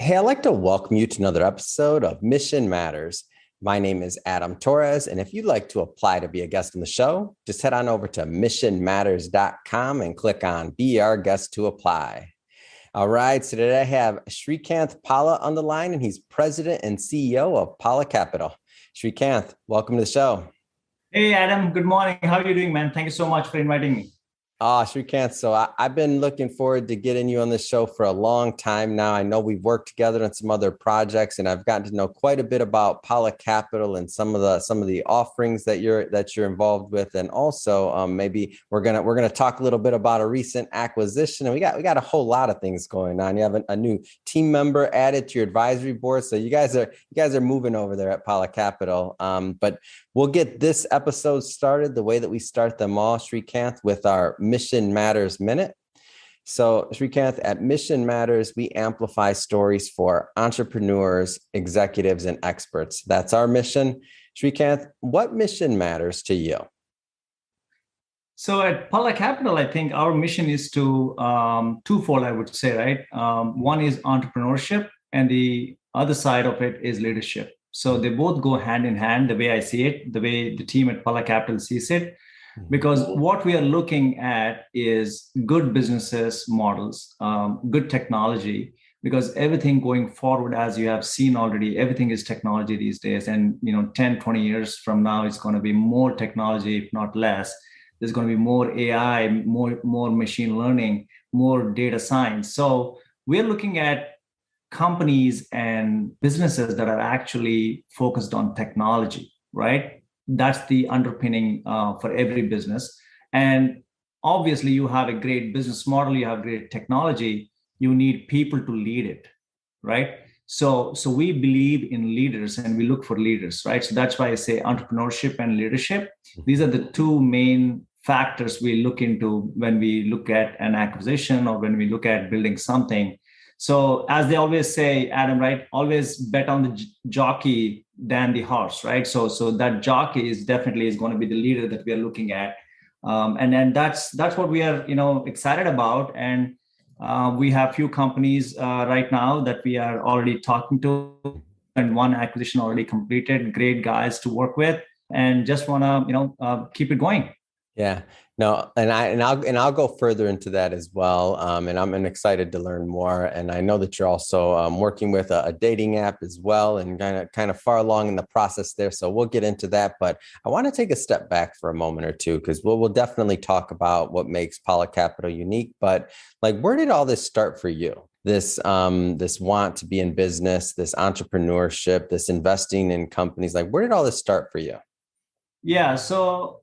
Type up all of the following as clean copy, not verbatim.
Hey, I'd like to welcome you to another episode of Mission Matters. My name is Adam Torres, and if you'd like to apply to be a guest on the show, just head on over to missionmatters.com and click on Be Our Guest to apply. All right, so today I have Srikanth Palla on the line, and he's president and CEO of Palla Capital. Srikanth, welcome to the show. Hey, Adam. Good morning. How are you doing, man? Thank you so much for inviting me. Srikanth, so I've been looking forward to getting you on this show for a long time now. I know we've worked together on some other projects, and I've gotten to know quite a bit about Palla Capital and some of the offerings that you're involved with, and also maybe we're gonna talk a little bit about a recent acquisition. And we got a whole lot of things going on. You have a new team member added to your advisory board, so you guys are moving over there at Palla Capital. But we'll get this episode started the way that we start them all, Srikanth, with our Mission Matters Minute. So, Srikanth, at Mission Matters, we amplify stories for entrepreneurs, executives, and experts. That's our mission. Srikanth, what mission matters to you? So at Palla Capital, I think our mission is to twofold, I would say, right? One is entrepreneurship, and the other side of it is leadership. So they both go hand in hand, the way I see it, the way the team at Palla Capital sees it, because what we are looking at is good businesses models, good technology, because everything going forward, as you have seen already, everything is technology these days. And 10, 20 years from now, it's going to be more technology, if not less. There's going to be more AI, more machine learning, more data science. So we're looking at companies and businesses that are actually focused on technology, right? That's the underpinning for every business. And obviously, you have a great business model, you have great technology, you need people to lead it, right? So we believe in leaders and we look for leaders, right? So that's why I say entrepreneurship and leadership. These are the two main factors we look into when we look at an acquisition or when we look at building something. So as they always say, Adam, right, always bet on the jockey than the horse, right? So that jockey is definitely going to be the leader that we are looking at. And then that's what we are, excited about. And we have few companies right now that we are already talking to, and one acquisition already completed, great guys to work with, and just want to, keep it going. Yeah, no, and I'll go further into that as well. And I'm excited to learn more. And I know that you're also working with a dating app as well, and kind of far along in the process there. So we'll get into that. But I want to take a step back for a moment or two, because we'll definitely talk about what makes Palla Capital unique. But like, where did all this start for you? This want to be in business, this entrepreneurship, this investing in companies. Like, where did all this start for you? Yeah, so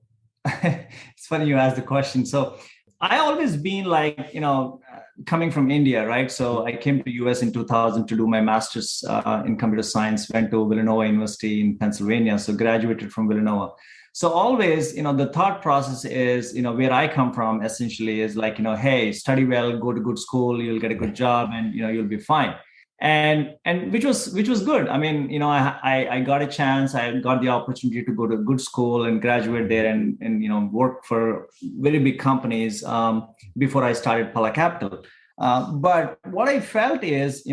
it's funny you asked the question. So I always been like, coming from India, right? So I came to US in 2000 to do my master's in computer science, went to Villanova University in Pennsylvania. So graduated from Villanova. So always, the thought process is, where I come from essentially is like, hey, study well, go to good school, you'll get a good job and, you'll be fine. And which was good. I mean, I got a chance. I got the opportunity to go to a good school and graduate there and work for very big companies before I started Palla Capital. But what I felt is,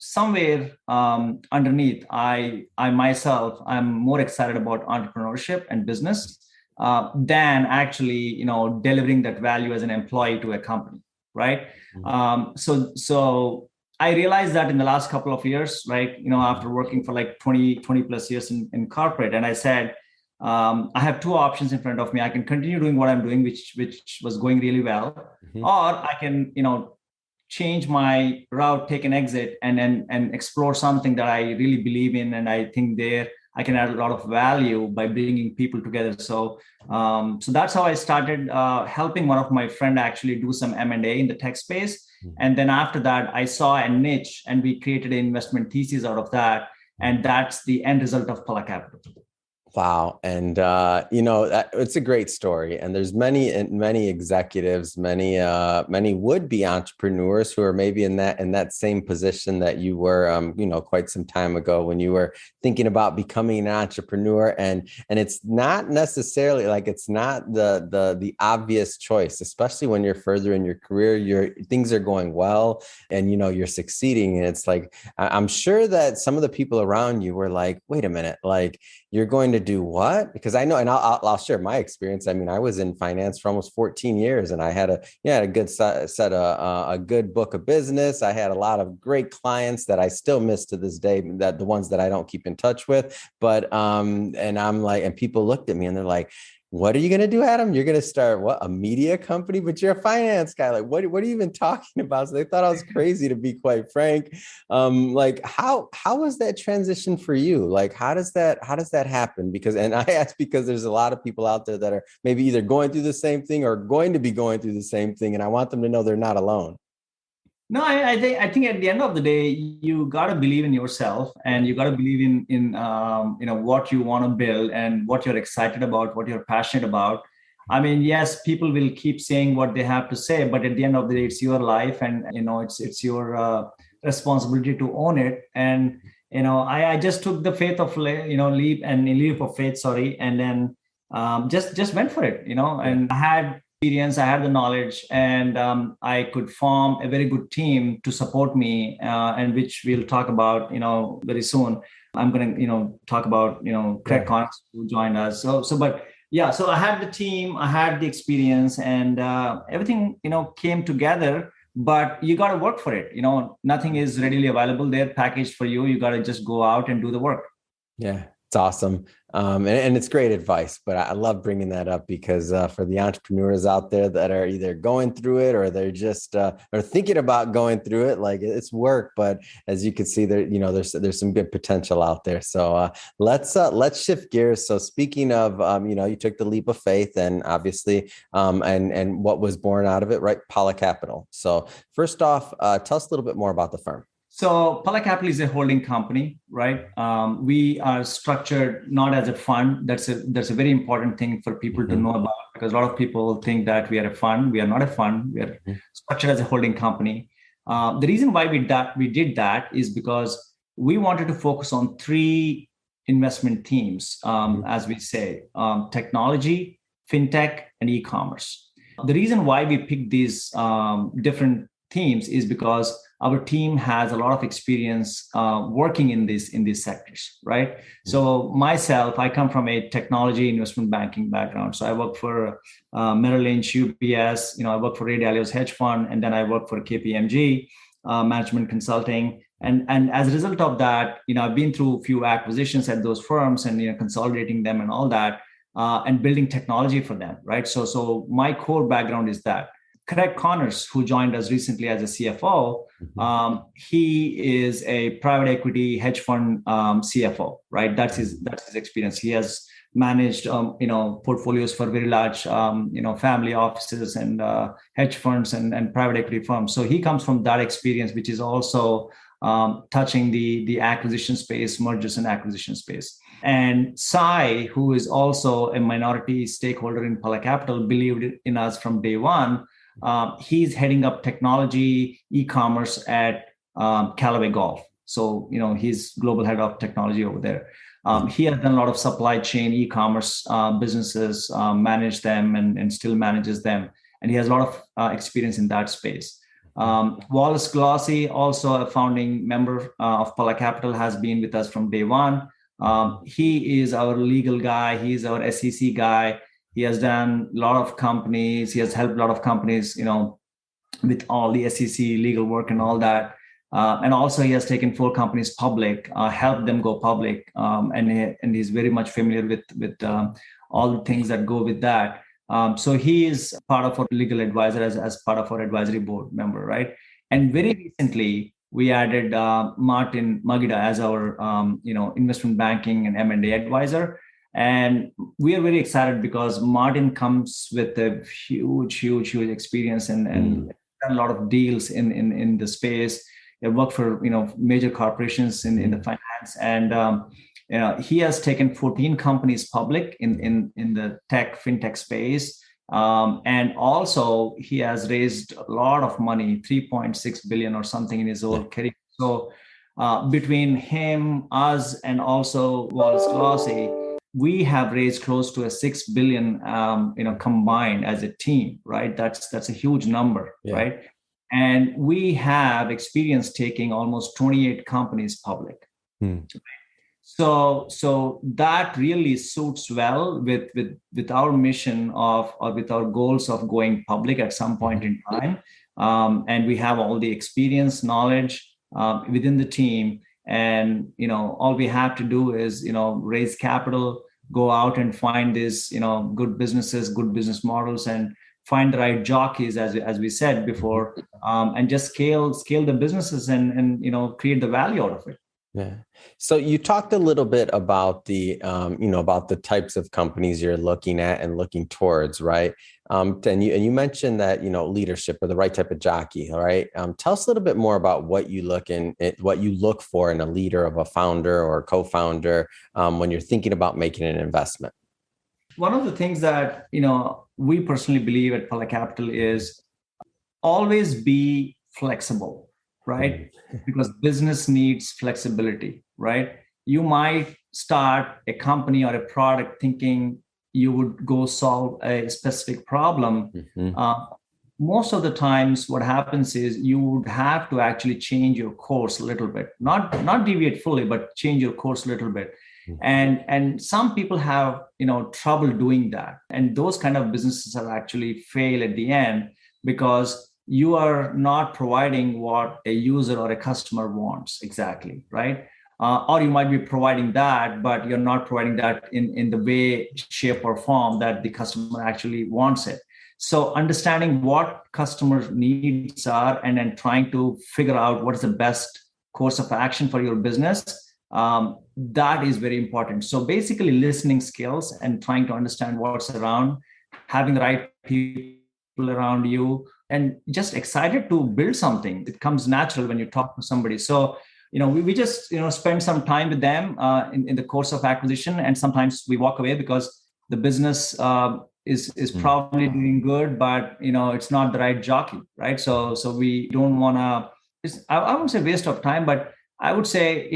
somewhere underneath, I myself, I'm more excited about entrepreneurship and business than actually, delivering that value as an employee to a company, right? So I realized that in the last couple of years, right, after working for like 20 plus years in corporate, and I said, I have two options in front of me. I can continue doing what I'm doing, which was going really well, or I can, change my route, take an exit, and explore something that I really believe in, and I think there I can add a lot of value by bringing people together. So that's how I started helping one of my friend actually do some M&A in the tech space. And then after that, I saw a niche and we created an investment thesis out of that. And that's the end result of Palla Capital. Wow. And, it's a great story. And there's many executives, many would-be entrepreneurs who are maybe in that same position that you were, quite some time ago when you were thinking about becoming an entrepreneur. And it's not necessarily like, it's not the obvious choice, especially when you're further in your career, things are going well and, you're succeeding. And it's like, I'm sure that some of the people around you were like, wait a minute, like, you're going to do what? Because I know, and I'll share my experience. I mean, I was in finance for almost 14 years, and I had a good a good book of business. I had a lot of great clients that I still miss to this day, that the ones that I don't keep in touch with. But and I'm like, and people looked at me and they're like, what are you going to do, Adam? You're going to start a media company, but you're a finance guy. Like, what are you even talking about? So they thought I was crazy, to be quite frank. Like how was that transition for you? Like, how does that happen? And I ask because there's a lot of people out there that are maybe either going through the same thing or going to be going through the same thing. And I want them to know they're not alone. No, I think at the end of the day, you got to believe in yourself, and you got to believe in what you want to build and what you're excited about, what you're passionate about. I mean, yes, people will keep saying what they have to say, but at the end of the day, it's your life, and it's your responsibility to own it. And I just took the faith of leap of faith, sorry, and then just went for it, and I had experience, I had the knowledge, and I could form a very good team to support me, and which we'll talk about, very soon. I'm going to, talk about, Craig Connors, who joined us. But yeah, so I had the team, I had the experience, and everything, came together. But you got to work for it. Nothing is readily available there, packaged for you. You got to just go out and do the work. Yeah, it's awesome. And it's great advice, but I love bringing that up because for the entrepreneurs out there that are either going through it or they're just or thinking about going through it, like it's work. But as you can see, there's some good potential out there. So let's shift gears. So speaking of, you took the leap of faith, and obviously, and what was born out of it, right? Palla Capital. So first off, tell us a little bit more about the firm. So Palla Capital is a holding company, right? We are structured not as a fund. That's a very important thing for people to know about, because a lot of people think that we are a fund. We are not a fund. We are structured as a holding company. The reason why we did that is because we wanted to focus on three investment themes, as we say, technology, fintech, and e-commerce. The reason why we picked these different themes is because our team has a lot of experience working in these sectors, right? So myself, I come from a technology investment banking background. So I work for Merrill Lynch, UBS, I work for Ray Dalio's hedge fund, and then I work for KPMG management consulting. And as a result of that, I've been through a few acquisitions at those firms and consolidating them and all that, and building technology for them, right? So my core background is that. Craig Connors, who joined us recently as a CFO, he is a private equity hedge fund CFO, right? That's his experience. He has managed, portfolios for very large, family offices and hedge funds and private equity firms. So he comes from that experience, which is also touching the acquisition space, mergers and acquisition space. And Sai, who is also a minority stakeholder in Palla Capital, believed in us from day one. He's heading up technology, e-commerce at Callaway Golf. So, he's global head of technology over there. He has done a lot of supply chain, e-commerce businesses, managed them and still manages them. And he has a lot of experience in that space. Wallace Glossy, also a founding member of Palla Capital, has been with us from day one. He is our legal guy. He's our SEC guy. He has done a lot of companies. He has helped a lot of companies, with all the SEC legal work and all that. And also he has taken 4 companies public, helped them go public. And he's very much familiar with all the things that go with that. So he is part of our legal advisor as part of our advisory board member, right? And very recently, we added Martin Magida as our, investment banking and M&A advisor. And we are very excited because Martin comes with a huge experience and done a lot of deals in the space. He worked for major corporations in the finance, and He has taken 14 companies public in the fintech space. And also he has raised a lot of money, 3.6 billion or something in his whole career. So between him, us, and also Wallace Glossy, we have raised close to a 6 billion, combined as a team, right? That's a huge number, right? And we have experience taking almost 28 companies public. So that really suits well with our mission or with our goals of going public at some point in time. And we have all the experience, knowledge within the team. And, all we have to do is, raise capital, go out and find these, good businesses, good business models, and find the right jockeys, as we said before, and just scale the businesses and create the value out of it. Yeah. So you talked a little bit about about the types of companies you're looking at and looking towards, right? And you mentioned that, leadership or the right type of jockey, all right? Tell us a little bit more about what you look for in a leader of a founder or co-founder when you're thinking about making an investment. One of the things that, we personally believe at Palla Capital is always be flexible, right? Because business needs flexibility, right? You might start a company or a product thinking you would go solve a specific problem. Most of the times what happens is you would have to actually change your course a little bit, not deviate fully, but change your course a little bit. And some people have, trouble doing that. And those kind of businesses are actually fail at the end because you are not providing what a user or a customer wants exactly, right? Or you might be providing that, but you're not providing that in the way, shape, or form that the customer actually wants it. So understanding what customers' needs are and then trying to figure out what is the best course of action for your business, that is very important. So basically listening skills and trying to understand what's around, having the right people around you, and just excited to build something. It comes natural when you talk to somebody. So, we just, spend some time with them in the course of acquisition. And sometimes we walk away because the business is probably doing good, but, it's not the right jockey, right? So we don't want to, I wouldn't say waste of time, but I would say,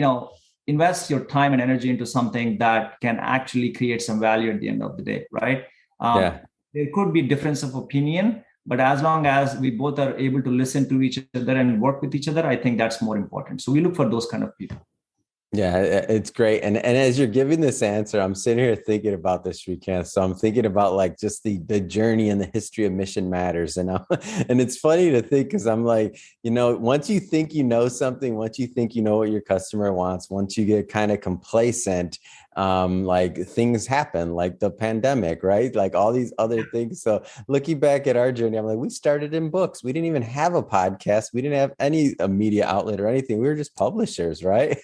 invest your time and energy into something that can actually create some value at the end of the day, right? There could be difference of opinion, but as long as we both are able to listen to each other and work with each other, I think that's more important. So we look for those kind of people. Yeah, it's great. And as you're giving this answer, I'm sitting here thinking about this, Srikanth. So I'm thinking about like just the journey and the history of Mission Matters. And it's funny to think because I'm like, once you think you know something, once you think you know what your customer wants, once you get kind of complacent, like things happen, like the pandemic, right? Like all these other things. So looking back at our journey, I'm like, we started in books. We didn't even have a podcast. We didn't have any media outlet or anything. We were just publishers, right?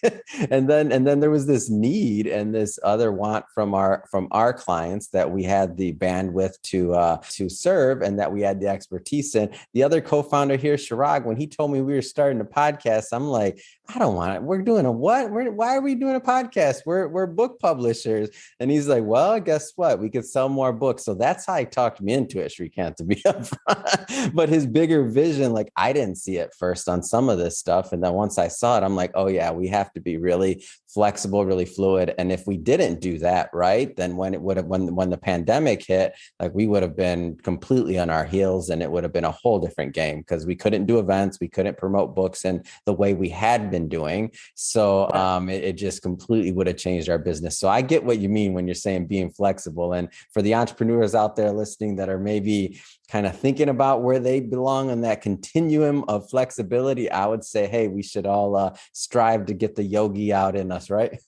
And then there was this need and this other want from our clients that we had the bandwidth to serve and that we had the expertise in. The other co-founder here, Chirag, when he told me we were starting a podcast, I'm like, I don't want it. We're doing a what? Why are we doing a podcast? We're book publishers. And he's like, well, guess what? We could sell more books. So that's how he talked me into it, Srikanth, to be upfront. But his bigger vision, like I didn't see it first on some of this stuff. And then once I saw it, I'm like, oh yeah, we have to be really flexible, really fluid. And if we didn't do that, right, then when the pandemic hit, like we would have been completely on our heels and it would have been a whole different game because we couldn't do events. We couldn't promote books in the way we had been doing. So it just completely would have changed our business. So I get what you mean when you're saying being flexible. And for the entrepreneurs out there listening that are maybe kind of thinking about where they belong on that continuum of flexibility, I would say, hey, we should all strive to get the yogi out in us, right?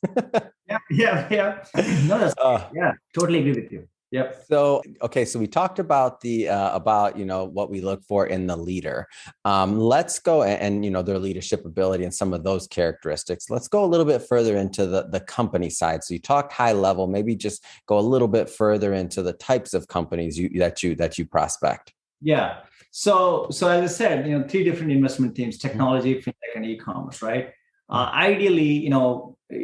Yeah. No, that's totally agree with you. Yep. So, okay. So we talked about what we look for in the leader. Let's go and their leadership ability and some of those characteristics. Let's go a little bit further into the company side. So you talked high level, maybe just go a little bit further into the types of companies that you prospect. Yeah. So as I said, 3 different investment teams: technology, fintech, and e-commerce, right? Ideally,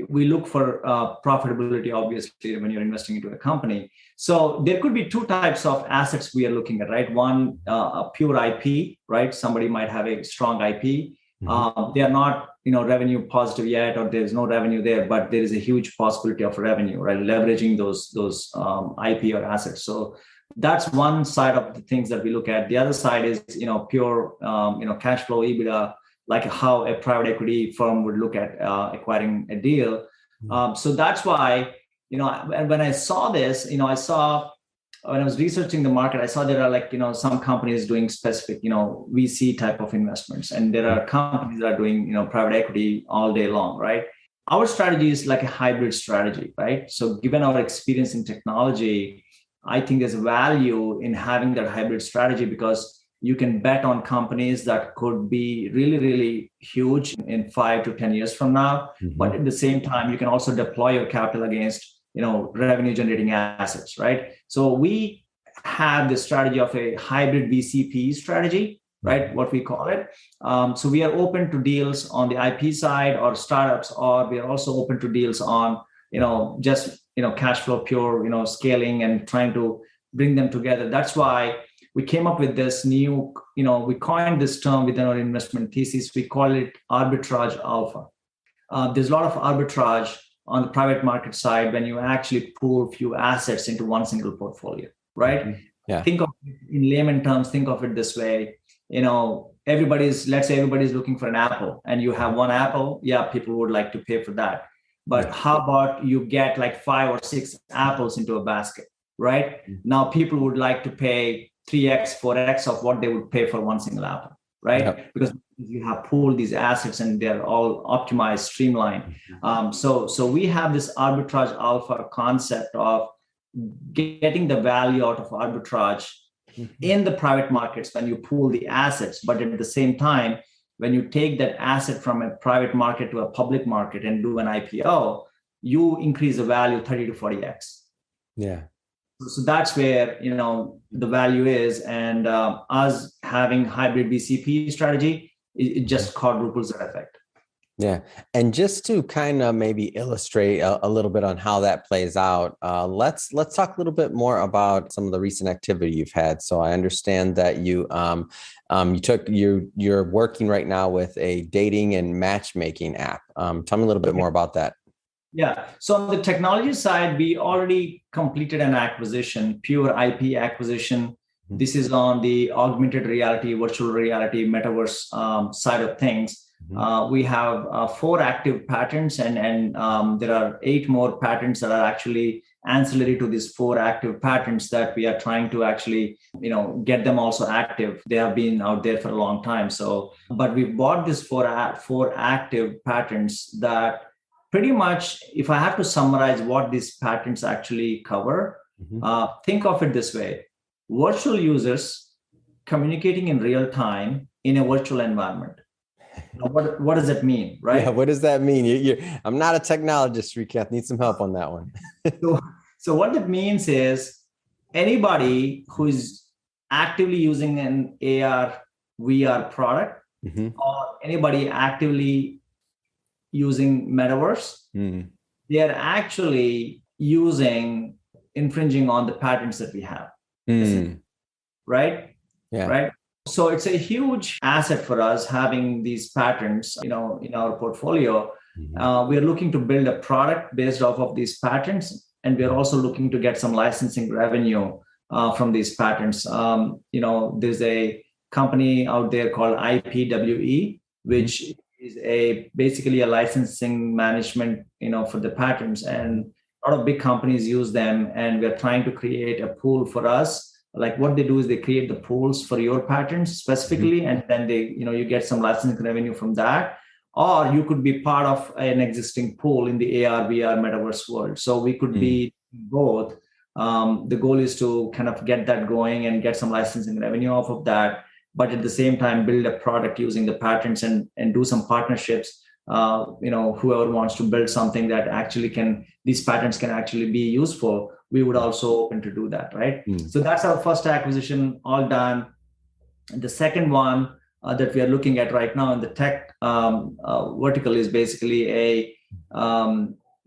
we look for profitability, obviously, when you're investing into a company. So there could be two types of assets we are looking at, right? One, a pure IP, right? Somebody might have a strong IP. They are not, revenue positive yet, or there's no revenue there, but there is a huge possibility of revenue, right? Leveraging those IP or assets. So that's one side of the things that we look at. The other side is, pure, cash flow, EBITDA, like how a private equity firm would look at acquiring a deal. So that's why, when I saw this, when I was researching the market, I saw there are some companies doing specific, VC type of investments, and there are companies that are doing, private equity all day long, right? Our strategy is like a hybrid strategy, right? So given our experience in technology, I think there's value in having that hybrid strategy, because you can bet on companies that could be really, really huge in 5 to 10 years from now. But at the same time, you can also deploy your capital against, revenue generating assets, right? So we have the strategy of a hybrid VCP strategy, right? What we call it. So we are open to deals on the IP side or startups, or we are also open to deals on, just, cash flow pure, scaling and trying to bring them together. That's why we came up with this new, we coined this term within our investment thesis. We call it arbitrage alpha. There's a lot of arbitrage on the private market side when you actually pool few assets into one single portfolio, right? Yeah. Think of it in layman terms, think of it this way. Let's say everybody's looking for an apple, and you have one apple. Yeah, people would like to pay for that. But how about you get like 5 or 6 apples into a basket, right? Now people would like to pay 3x, 4x of what they would pay for one single apple, right? Yep. Because you have pooled these assets and they're all optimized, streamlined. So we have this arbitrage alpha concept of getting the value out of arbitrage in the private markets when you pool the assets. But at the same time, when you take that asset from a private market to a public market and do an IPO, you increase the value 30 to 40x. Yeah. So that's where, the value is. And us having hybrid VCP strategy, it just quadruples that effect. Yeah. And just to kind of maybe illustrate a little bit on how that plays out, let's talk a little bit more about some of the recent activity you've had. So I understand that you're working right now with a dating and matchmaking app. Tell me a little bit more about that. Yeah. So on the technology side, we already completed an acquisition, pure IP acquisition. This is on the augmented reality, virtual reality, metaverse side of things. We have 4 active patents, and there are 8 more patents that are actually ancillary to these 4 active patents that we are trying to actually, get them also active. They have been out there for a long time. But we bought these 4 active patents that pretty much, if I have to summarize what these patents actually cover, think of it this way: virtual users communicating in real time in a virtual environment. Now, what does that mean, right? Yeah, what does that mean? I'm not a technologist, Srikanth. Need some help on that one. So what that means is anybody who is actively using an AR, VR product, or anybody actively using metaverse, they are actually infringing on the patents that we have, right? Yeah. Right. So it's a huge asset for us having these patents, in our portfolio. We are looking to build a product based off of these patents, and we are also looking to get some licensing revenue from these patents. There's a company out there called IPWE, which is basically a licensing management, for the patents, and a lot of big companies use them. And we're trying to create a pool for us. Like what they do is they create the pools for your patents specifically, and then you get some licensing revenue from that. Or you could be part of an existing pool in the AR, VR, metaverse world. So we could be both. The goal is to kind of get that going and get some licensing revenue off of that, but at the same time build a product using the patents and do some partnerships. Whoever wants to build something that actually these patents can actually be useful, we would also open to do that, right? So that's our first acquisition, all done. The second one, that we are looking at right now in the tech vertical is basically a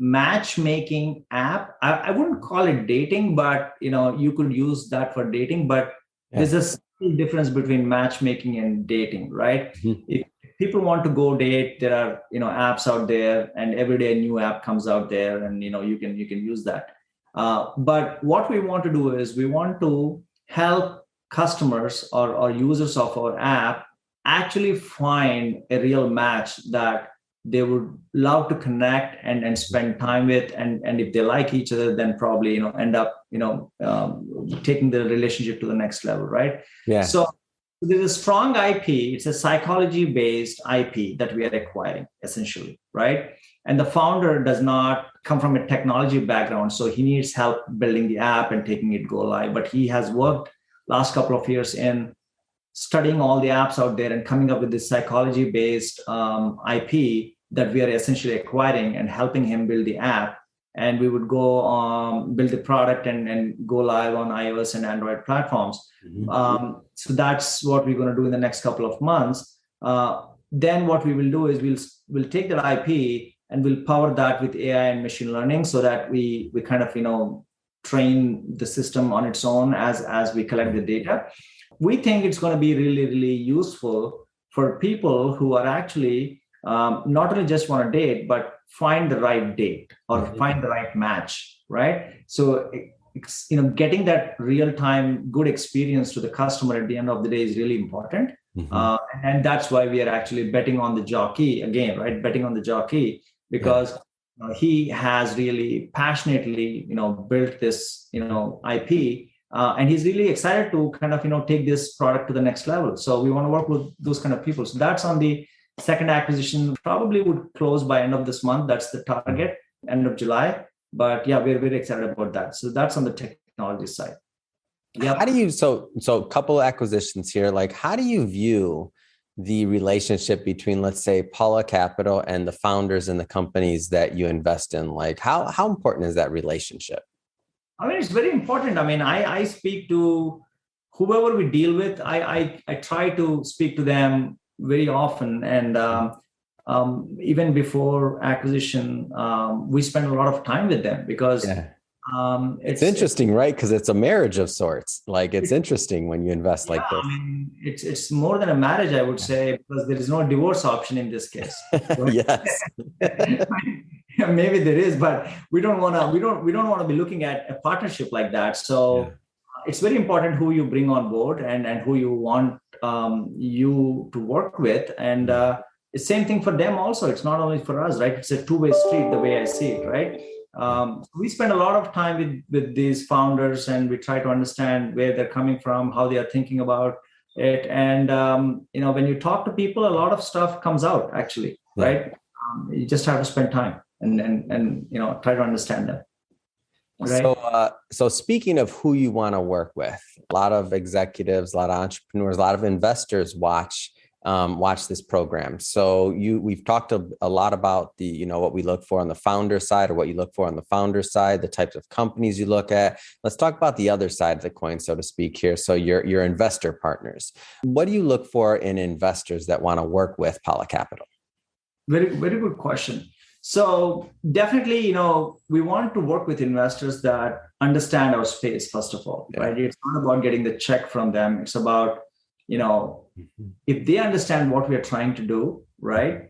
matchmaking app. I wouldn't call it dating, but you could use that for dating. But there's a subtle difference between matchmaking and dating, right? Mm-hmm. If people want to go date, there are apps out there, and every day a new app comes out there, and you can use that. But what we want to do is we want to help customers or users of our app actually find a real match that they would love to connect and spend time with, and if they like each other, then probably end up taking the relationship to the next level, right? Yeah. So there's a strong IP. It's a psychology-based IP that we are acquiring, essentially, right? And the founder does not come from a technology background, so he needs help building the app and taking it go live. But he has worked last couple of years in studying all the apps out there and coming up with this psychology-based IP that we are essentially acquiring and helping him build the app. And we would go build the product and go live on iOS and Android platforms. Mm-hmm. So that's what we're going to do in the next couple of months. Then what we will do is we'll take that IP and we'll power that with AI and machine learning so that we kind of train the system on its own as we collect the data. We think it's going to be really, really useful for people who are actually not only just want to date, but find the right date or find the right match, right? So, getting that real-time good experience to the customer at the end of the day is really important. Mm-hmm. And that's why we are actually betting on the jockey again, right? Betting on the jockey because he has really passionately, built this, IP. And he's really excited to kind of, take this product to the next level. So we want to work with those kind of people. So that's on the second acquisition, probably would close by end of this month. That's the target, end of July. But yeah, we're very excited about that. So that's on the technology side. Yeah. How do you, so a couple of acquisitions here, like how do you view the relationship between, let's say, Palla Capital and the founders and the companies that you invest in? Like how important is that relationship? I mean, it's very important. I mean, I speak to whoever we deal with. I try to speak to them very often. And even before acquisition, we spend a lot of time with them because it's interesting, right? Because it's a marriage of sorts. Like it's interesting when you invest like this. I mean, it's more than a marriage, I would say, because there is no divorce option in this case. Right? Yes. Maybe there is, but we don't want to be looking at a partnership like that. So it's very important who you bring on board and who you want you to work with. And the same thing for them also. It's not only for us, right? It's a two-way street, the way I see it, right? We spend a lot of time with these founders and we try to understand where they're coming from, how they are thinking about it. And, when you talk to people, a lot of stuff comes out actually, right? You just have to spend time and try to understand them. Right? So speaking of who you want to work with, a lot of executives, a lot of entrepreneurs, a lot of investors watch this program. So we've talked a lot about the, what we look for on the founder side or what you look for on the founder side, the types of companies you look at. Let's talk about the other side of the coin, so to speak here. So your investor partners. What do you look for in investors that want to work with Palla Capital? Very, very good question. So definitely, we want to work with investors that understand our space, first of all, right? It's not about getting the check from them. It's about, if they understand what we are trying to do, right?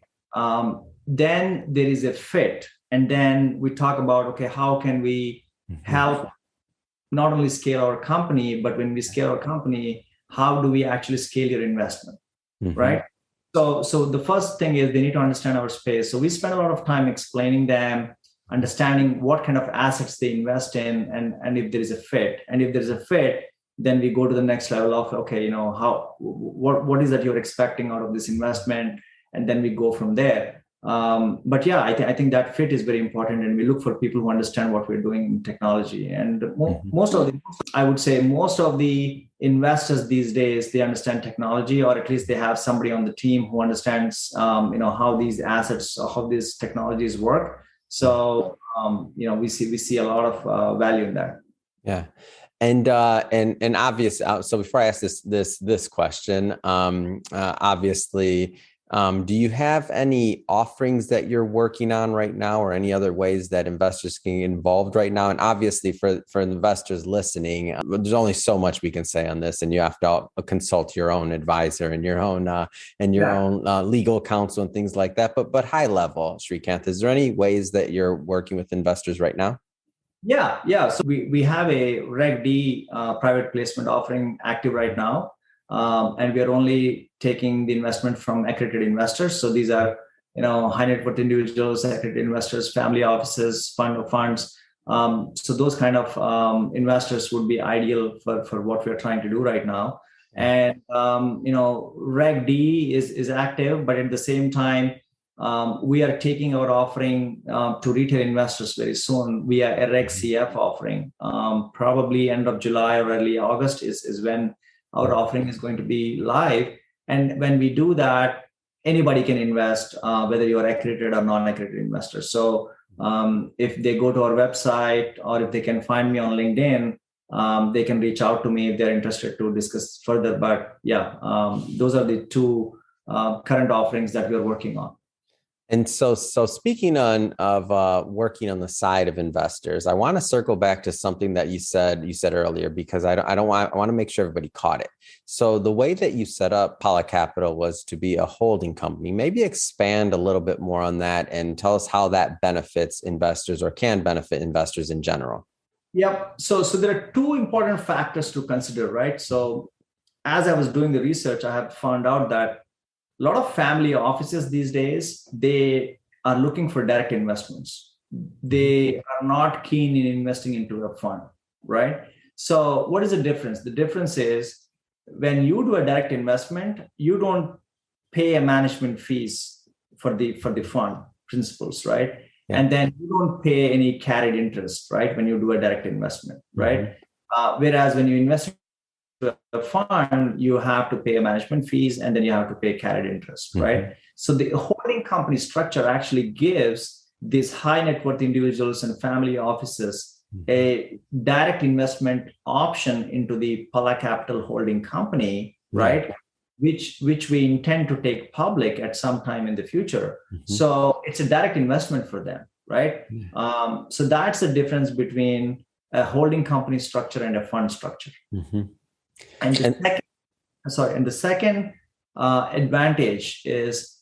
Then there is a fit. And then we talk about, okay, how can we help not only scale our company, but when we scale our company, how do we actually scale your investment, right? So the first thing is they need to understand our space. So we spend a lot of time explaining them, understanding what kind of assets they invest in, and if there is a fit. And if there's a fit, then we go to the next level of, okay, what is that you're expecting out of this investment? And then we go from there. But yeah, I think that fit is very important, and we look for people who understand what we're doing in technology. And most of the investors these days, they understand technology, or at least they have somebody on the team who understands, how these assets, how these technologies work. So, we see a lot of value in that. Yeah. And obvious. So before I ask this question, obviously, do you have any offerings that you're working on right now, or any other ways that investors can get involved right now? And obviously, for investors listening, there's only so much we can say on this, and you have to consult your own advisor and your own legal counsel and things like that. But high level, Srikanth, is there any ways that you're working with investors right now? Yeah. So we have a Reg D private placement offering active right now. And we are only taking the investment from accredited investors. So these are, high net worth individuals, accredited investors, family offices, fund of funds. So those kind of investors would be ideal for what we're trying to do right now. And, Reg D is active, but at the same time, we are taking our offering to retail investors very soon via a Reg CF offering. Probably end of July or early August is when our offering is going to be live. And when we do that, anybody can invest, whether you're accredited or non-accredited investor. So if they go to our website, or if they can find me on LinkedIn, they can reach out to me if they're interested to discuss further. But those are the two current offerings that we're working on. And so speaking of working on the side of investors, I want to circle back to something that you said earlier, because I want to make sure everybody caught it. So the way that you set up Palla Capital was to be a holding company. Maybe expand a little bit more on that and tell us how that benefits investors, or can benefit investors in general. Yep. So there are two important factors to consider, right? So as I was doing the research, I have found out that a lot of family offices these days, they are looking for direct investments. They are not keen in investing into a fund, right? So what is the difference? The difference is, when you do a direct investment, you don't pay a management fees for the fund principals, right? Yeah. And then you don't pay any carried interest, right, when you do a direct investment, right? Whereas when you invest the fund, you have to pay a management fees, and then you have to pay carried interest, right? So the holding company structure actually gives these high net worth individuals and family offices a direct investment option into the Palla Capital holding company, right? Which we intend to take public at some time in the future. So it's a direct investment for them, right? So that's the difference between a holding company structure and a fund structure. And the second advantage is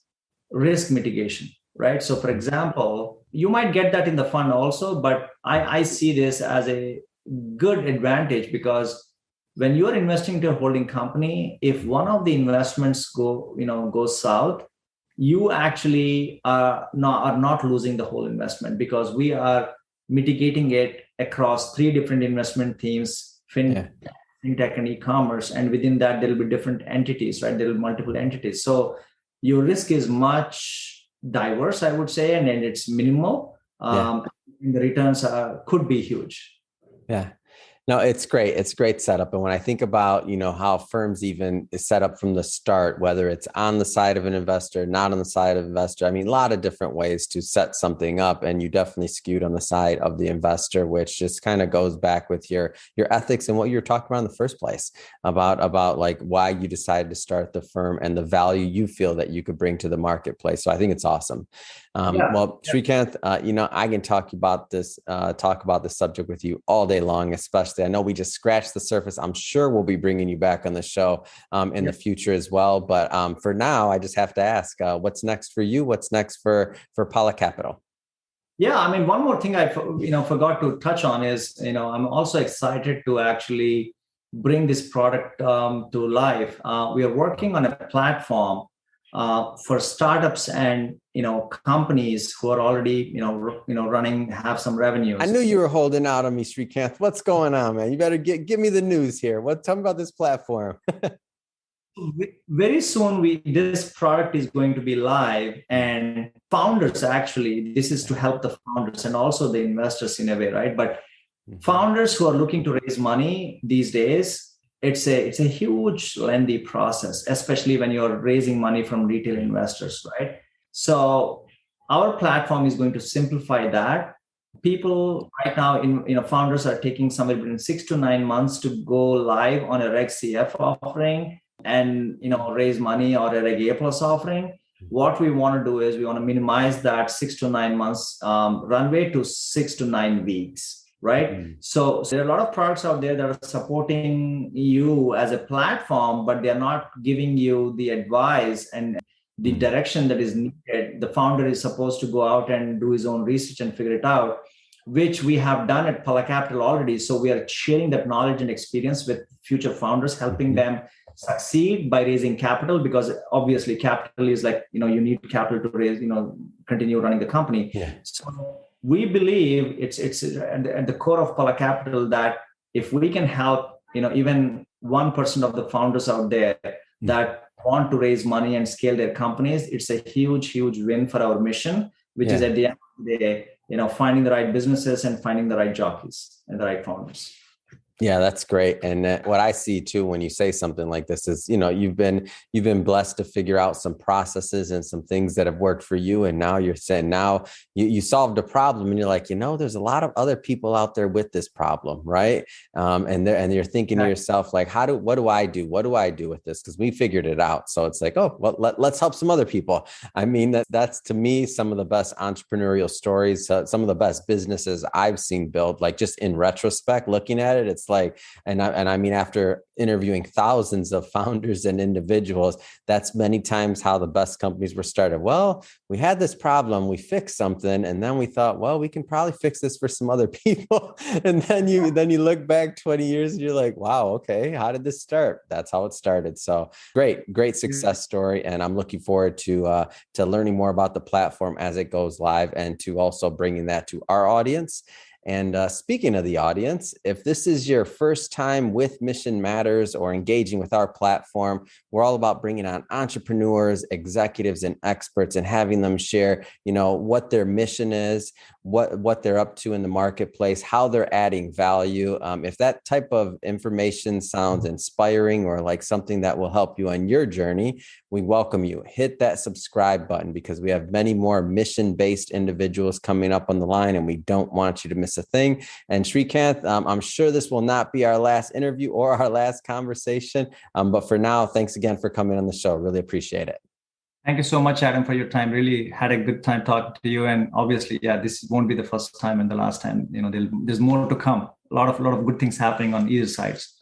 risk mitigation, right? So for example, you might get that in the fund also, but I see this as a good advantage, because when you're investing into a holding company, if one of the investments goes south, you actually are not losing the whole investment, because we are mitigating it across 3 different investment themes: fintech and e-commerce, and within that there will be different entities, right? There will be multiple entities, so your risk is much diverse, I would say, and it's minimal. The returns could be huge. No, it's great. It's a great setup. And when I think about, how firms even is set up from the start, whether it's on the side of an investor, not on the side of an investor, I mean, a lot of different ways to set something up. And you definitely skewed on the side of the investor, which just kind of goes back with your ethics and what you were talking about in the first place about like why you decided to start the firm and the value you feel that you could bring to the marketplace. So I think it's awesome. Well, Srikanth, I can talk about this subject with you all day long, especially I know we just scratched the surface. I'm sure we'll be bringing you back on the show in the future as well. But for now, I just have to ask, what's next for you? What's next for Palla Capital? Yeah, I mean, one more thing I forgot to touch on is, I'm also excited to actually bring this product to life. We are working on a platform for startups and companies who are already running, have some revenues. I knew you were holding out on me, Srikanth. What's going on, man? You better give me the news here. Tell me about this platform. Very soon, this product is going to be live, and founders, actually, this is to help the founders and also the investors in a way, right? But founders who are looking to raise money these days, it's a huge, lengthy process, especially when you're raising money from retail investors, right? So our platform is going to simplify that. people right now founders are taking somewhere between 6 to 9 months to go live on a Reg CF offering and raise money or a Reg A plus offering. What we want to do is we want to minimize that 6 to 9 months runway to 6 to 9 weeks, right? So there are a lot of products out there that are supporting you as a platform, but they're not giving you the advice and the direction that is needed. The founder is supposed to go out and do his own research and figure it out, which we have done at Palla Capital already. So we are sharing that knowledge and experience with future founders, helping them succeed by raising capital, because obviously capital is like, you need capital to raise, continue running the company. Yeah. So we believe it's at the core of Palla Capital that if we can help, even 1% of the founders out there that want to raise money and scale their companies, it's a huge, huge win for our mission, which is at the end of the day, finding the right businesses and finding the right jockeys and the right founders. Yeah, that's great. And what I see too, when you say something like this is, you've been blessed to figure out some processes and some things that have worked for you. And now you're saying you solved a problem and you're like, there's a lot of other people out there with this problem. Right. And you're thinking to yourself, like, what do I do? What do I do with this? Because we figured it out. So it's like, oh, well, let's help some other people. I mean, that's to me, some of the best entrepreneurial stories, some of the best businesses I've seen build, like just in retrospect, looking at it, it's like, and I mean, after interviewing thousands of founders and individuals, that's many times how the best companies were started. Well, we had this problem, we fixed something, and then we thought, well, we can probably fix this for some other people. And then you look back 20 years and you're like, wow, okay, how did this start? That's how it started. So great success story. And I'm looking forward to learning more about the platform as it goes live, and to also bringing that to our audience. And speaking of the audience, if this is your first time with Mission Matters or engaging with our platform, we're all about bringing on entrepreneurs, executives, and experts and having them share, what their mission is, what they're up to in the marketplace, how they're adding value. If that type of information sounds inspiring or like something that will help you on your journey, we welcome you. Hit that subscribe button, because we have many more mission-based individuals coming up on the line, and we don't want you to miss a thing. And Srikanth, I'm sure this will not be our last interview or our last conversation. But for now, thanks again for coming on the show. Really appreciate it. Thank you so much, Adam, for your time. Really had a good time talking to you. And obviously, this won't be the first time and the last time. There's more to come. A lot of good things happening on either sides.